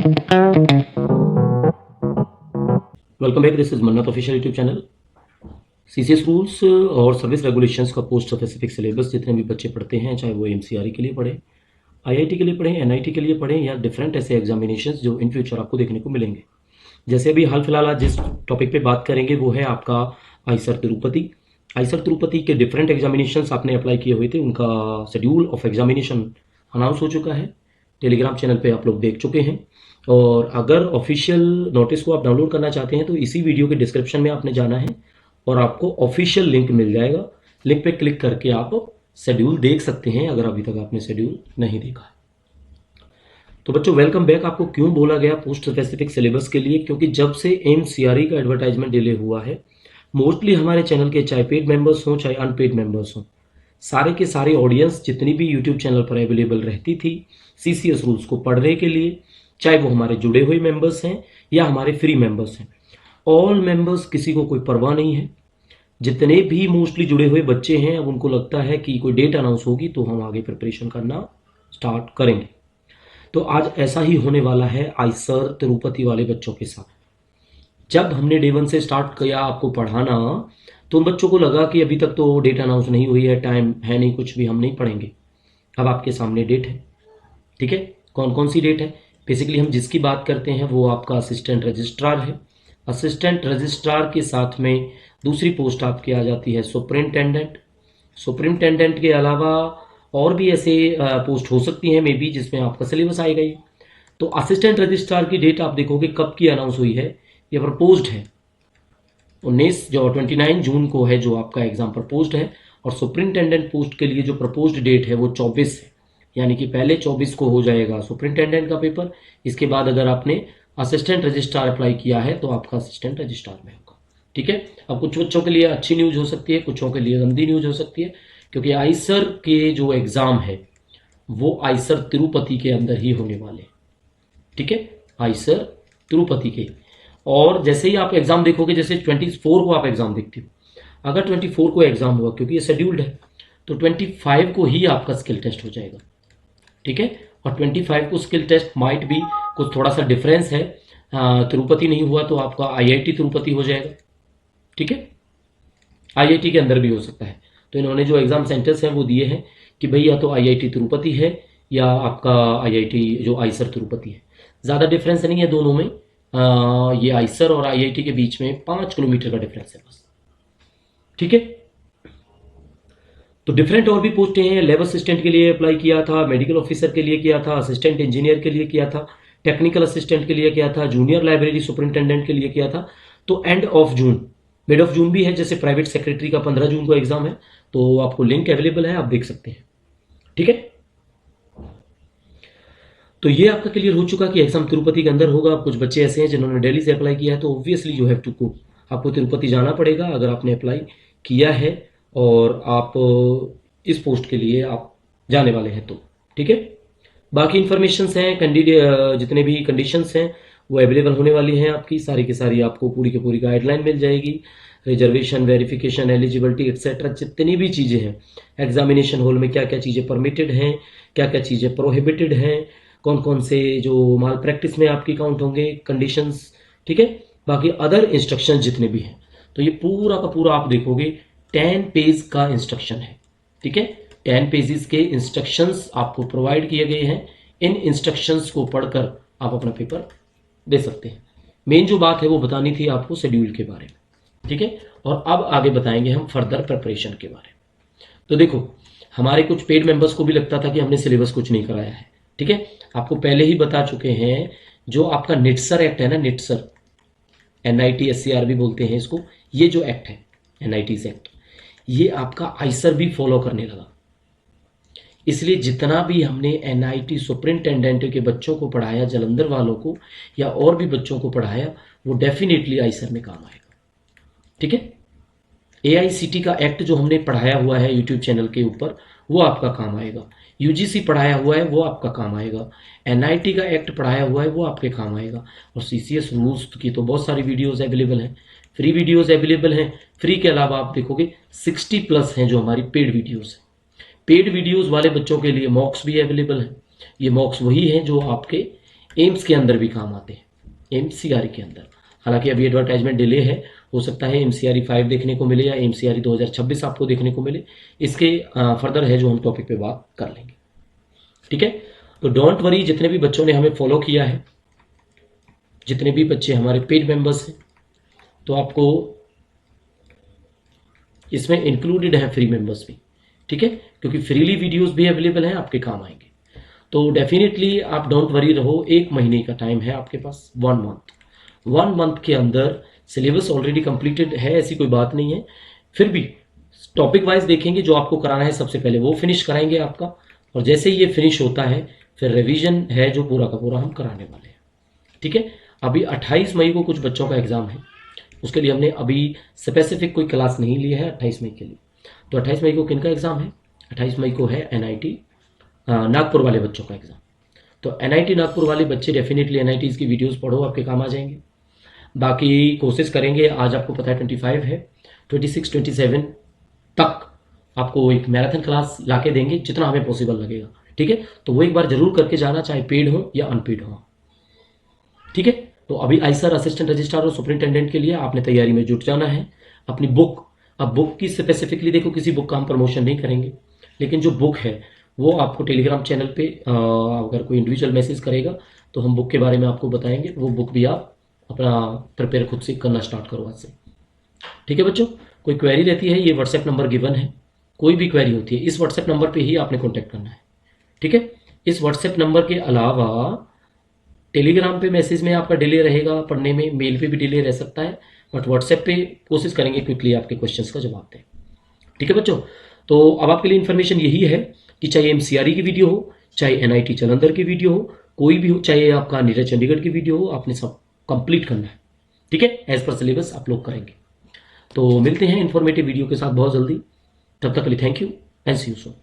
Welcome back, this is मन्नत official YouTube channel. CCS rules और service regulations का post specific syllabus जितने भी बच्चे पढ़ते हैं, चाहे वो एमसीआरई के लिए पढ़ें, आईआईटी के लिए पढ़ें, एनआईटी के लिए पढ़ें या डिफरेंट ऐसे एग्जामिनेशंस जो इन फ्यूचर आपको देखने को मिलेंगे। जैसे अभी हाल फिलहाल आज जिस टॉपिक पे बात करेंगे वो है आपका आईसर तिरुपति। आईसर तिरुपति के डिफरेंट एग्जामिनेशंस आपने अप्लाई किए हुए थे, उनका शेड्यूल ऑफ एग्जामिनेशन अनाउंस हो चुका है, टेलीग्राम चैनल पे आप लोग देख चुके हैं। और अगर ऑफिशियल नोटिस को आप डाउनलोड करना चाहते हैं तो इसी वीडियो के डिस्क्रिप्शन में आपने जाना है और आपको ऑफिशियल लिंक मिल जाएगा। लिंक पे क्लिक करके आप शेड्यूल देख सकते हैं अगर अभी तक आपने शेड्यूल नहीं देखा है। तो बच्चों वेलकम बैक। आपको क्यों बोला गया पोस्ट स्पेसिफिक सिलेबस के लिए? क्योंकि जब से एमसीआरई का एडवर्टाइजमेंट डिले हुआ है, मोस्टली हमारे चैनल के चाहे पेड मेंबर्स हों चाहे अनपेड मेंबर्स हों, सारे के सारे ऑडियंस जितनी भी यूट्यूब चैनल पर अवेलेबल रहती थी सीसीएस रूल्स को पढ़ने के लिए, चाहे वो हमारे जुड़े हुए मेंबर्स हैं या हमारे फ्री मेंबर्स हैं, ऑल मेंबर्स, किसी को कोई परवाह नहीं है। जितने भी मोस्टली जुड़े हुए बच्चे हैं, अब उनको लगता है कि कोई डेट अनाउंस होगी तो हम आगे प्रिपरेशन करना स्टार्ट करेंगे। तो आज ऐसा ही होने वाला है आईसर तिरुपति वाले बच्चों के साथ। जब हमने डे 1 से स्टार्ट किया आपको पढ़ाना तो उन बच्चों को लगा कि अभी तक तो डेट अनाउंस नहीं हुई है, टाइम है नहीं, कुछ भी हम नहीं पढ़ेंगे। अब आपके सामने डेट है, ठीक है। कौन कौन सी डेट है? बेसिकली हम जिसकी बात करते हैं वो आपका असिस्टेंट रजिस्ट्रार है। असिस्टेंट रजिस्ट्रार के साथ में दूसरी पोस्ट आपकी आ जाती है सुपरिंटेंडेंट। सुपरिंटेंडेंट के अलावा और भी ऐसे पोस्ट हो सकती हैं मे बी जिसमें आपका सिलेबस आएगा ये। तो असिस्टेंट रजिस्ट्रार की डेट आप देखोगे कब की अनाउंस हुई है, ये प्रपोज्ड है 29 जून को है जो आपका एग्जाम प्रपोज्ड है। और सुपरिंटेंडेंट पोस्ट के लिए जो प्रपोज्ड डेट है वो 24 है, यानी कि पहले 24 को हो जाएगा सुपरिंटेंडेंट का पेपर। इसके बाद अगर आपने असिस्टेंट रजिस्ट्रार अप्लाई किया है तो आपका असिस्टेंट रजिस्ट्रार में होगा, ठीक है। अब कुछ बच्चों के लिए अच्छी न्यूज हो सकती है, कुछों के लिए गंदी न्यूज हो सकती है, क्योंकि आईसर के जो एग्जाम है वो आईसर तिरुपति के अंदर ही होने वाले, ठीक है, आईसर तिरुपति के। और जैसे ही आप एग्जाम देखोगे, जैसे 24 को आप एग्जाम देखते हो, अगर 24 को एग्जाम हुआ, क्योंकि ये शेड्यूल्ड है, तो 25 को ही आपका स्किल टेस्ट हो जाएगा, ठीक है। और 25 को स्किल टेस्ट माइट भी कुछ थोड़ा सा डिफरेंस है, तिरुपति नहीं हुआ तो आपका आईआईटी तिरुपति हो जाएगा, ठीक है। आईआईटी के अंदर भी हो सकता है। तो इन्होंने जो एग्जाम सेंटर्स हैं वो दिए हैं कि भाई या तो आईआईटी तिरुपति है या आपका आईआईटी जो आईसर तिरुपति है। ज़्यादा डिफरेंस नहीं है दोनों में। ये आईसर और आईआईटी के बीच में 5 किलोमीटर का डिफरेंस है बस, ठीक है। तो डिफरेंट और भी पोस्टें हैं। लैब असिस्टेंट के लिए अप्लाई किया था, मेडिकल ऑफिसर के लिए किया था, असिस्टेंट इंजीनियर के लिए किया था, टेक्निकल असिस्टेंट के लिए किया था, जूनियर लाइब्रेरी सुपरिंटेंडेंट के लिए किया था। तो end of June, mid of June भी है, जैसे प्राइवेट सेक्रेटरी का 15 जून को एग्जाम है, तो आपको लिंक अवेलेबल है, आप देख सकते हैं, ठीक है। तो ये आपका क्लियर हो चुका कि एग्जाम तिरुपति के अंदर होगा। कुछ बच्चे ऐसे हैं जिन्होंने दिल्ली से अप्लाई किया है, तो obviously you have to go, आपको तिरुपति जाना पड़ेगा अगर आपने अप्लाई किया है और आप इस पोस्ट के लिए आप जाने वाले हैं तो, ठीक है। बाकी इंफॉर्मेशंस हैं, कैंडिडेट जितने भी कंडीशंस हैं वो अवेलेबल होने वाली हैं आपकी, सारी की सारी आपको पूरी की पूरी गाइडलाइन मिल जाएगी। रिजर्वेशन, वेरिफिकेशन, एलिजिबिलिटी एक्सेट्रा जितनी भी चीज़ें हैं, एग्जामिनेशन हॉल में क्या क्या चीज़ें परमिटेड हैं, क्या क्या चीज़ें प्रोहिबिटेड हैं, कौन कौन से जो माल प्रैक्टिस में आपकी काउंट होंगे कंडीशंस, ठीक है। बाकी अदर इंस्ट्रक्शन जितने भी हैं, तो ये पूरा का पूरा आप देखोगे 10 पेज का इंस्ट्रक्शन है, ठीक है। 10 पेजेस के इंस्ट्रक्शंस आपको प्रोवाइड किए गए हैं। इन इंस्ट्रक्शंस को पढ़कर आप अपना पेपर दे सकते हैं। मेन जो बात है वो बतानी थी आपको शेड्यूल के बारे में, ठीक है। और अब आगे बताएंगे हम फर्दर प्रिपरेशन के बारे में। तो देखो, हमारे कुछ पेड मेंबर्स को भी लगता था कि हमने सिलेबस कुछ नहीं कराया है, ठीक है। आपको पहले ही बता चुके हैं, जो आपका निटसर एक्ट है ना, निटसर, NITSCR भी बोलते हैं इसको, ये जो एक्ट है NITS एक्ट, ये आपका आईसर भी फॉलो करने लगा। इसलिए जितना भी हमने NIT सुपरिंटेंडेंट के बच्चों को पढ़ाया, जालंधर वालों को या और भी बच्चों को पढ़ाया, वो डेफिनेटली आईसर में काम आएगा, ठीक है। AICT का एक्ट जो हमने पढ़ाया हुआ है यूट्यूब चैनल के ऊपर, वो आपका काम आएगा। UGC पढ़ाया हुआ है वो आपका काम आएगा। NIT का एक्ट पढ़ाया हुआ है वो आपके काम आएगा। और CCS रूल्स की तो बहुत सारी वीडियोस अवेलेबल हैं, फ्री वीडियोस अवेलेबल हैं। फ्री के अलावा आप देखोगे 60+ हैं जो हमारी पेड वीडियोस हैं। पेड वीडियोस वाले बच्चों के लिए मॉक्स भी अवेलेबल हैं। ये मॉक्स वही हैं जो आपके एम्स के अंदर भी काम आते हैं, एमसीआरई के अंदर। हालांकि अभी एडवर्टाइजमेंट डिले है, हो सकता है एमसीआरई 5 देखने को मिले या एमसीआरई 2026 आपको देखने को मिले। इसके फर्दर है जो हम टॉपिक पे बात कर लेंगे, ठीक है। तो डोंट वरी, जितने भी बच्चों ने हमें फॉलो किया है, जितने भी बच्चे हमारे पेड मेंबर्स हैं, तो आपको इसमें इंक्लूडेड है फ्री मेंबर्स भी, ठीक है, क्योंकि फ्रीली वीडियोस भी अवेलेबल हैं, आपके काम आएंगे। तो डेफिनेटली आप डोंट वरी रहो, 1 महीने का टाइम है आपके पास, 1 मंथ के अंदर सिलेबस ऑलरेडी कंप्लीटेड है, ऐसी कोई बात नहीं है। फिर भी टॉपिक वाइज देखेंगे, जो आपको कराना है सबसे पहले वो फिनिश कराएंगे आपका, और जैसे ही ये फिनिश होता है फिर रिवीजन है जो पूरा का पूरा हम कराने वाले हैं, ठीक है। अभी 28 मई को कुछ बच्चों का एग्जाम है, उसके लिए हमने अभी स्पेसिफिक कोई क्लास नहीं ली है 28 मई के लिए। तो 28 मई को किन का एग्जाम है? 28 मई को है एनआईटी नागपुर वाले बच्चों का एग्जाम। तो एनआईटी नागपुर वाले बच्चे डेफिनेटली एनआईटी की वीडियोस पढ़ो, आपके काम आ जाएंगे। बाकी कोशिश करेंगे, आज आपको पता है 25 है, 26 27 तक आपको एक मैराथन क्लास लाके देंगे, जितना हमें पॉसिबल लगेगा, ठीक है। तो वो एक बार जरूर करके जाना, चाहे पेड हो या अनपेड हो, ठीक है। तो अभी आईसर असिस्टेंट रजिस्ट्रार और सुपरिंटेंडेंट के लिए आपने तैयारी में जुट जाना है। अपनी बुक, अब बुक की स्पेसिफिकली देखो, किसी बुक का हम प्रमोशन नहीं करेंगे, लेकिन जो बुक है वो आपको टेलीग्राम चैनल पे अगर कोई इंडिविजुअल मैसेज करेगा तो हम बुक के बारे में आपको बताएंगे। वो बुक भी आप अपना प्रिपेयर खुद से करना स्टार्ट करो आज से, ठीक है बच्चों। कोई क्वेरी रहती है, ये व्हाट्सएप नंबर गिवन है, कोई भी क्वेरी होती है इस व्हाट्सएप नंबर पे ही आपने कॉन्टैक्ट करना है, ठीक है। इस व्हाट्सएप नंबर के अलावा टेलीग्राम पे मैसेज में आपका डिले रहेगा पढ़ने में, मेल पे भी डिले रह सकता है, बट व्हाट्सएप पे कोशिश करेंगे क्विकली आपके क्वेश्चंस का जवाब दें, ठीक है बच्चों। तो अब आपके लिए इन्फॉर्मेशन यही है कि चाहे एमसीआरई की वीडियो हो, चाहे एनआईटी जालंधर की वीडियो हो, कोई भी हो, चाहे आपका नीरज चंडीगढ़ की वीडियो हो, आपने सब कंप्लीट करना है, ठीक है। एज पर सिलेबस आप लोग करेंगे। तो मिलते हैं इन्फॉर्मेटिव वीडियो के साथ बहुत जल्दी, तब तक के लिए thank you and see you soon.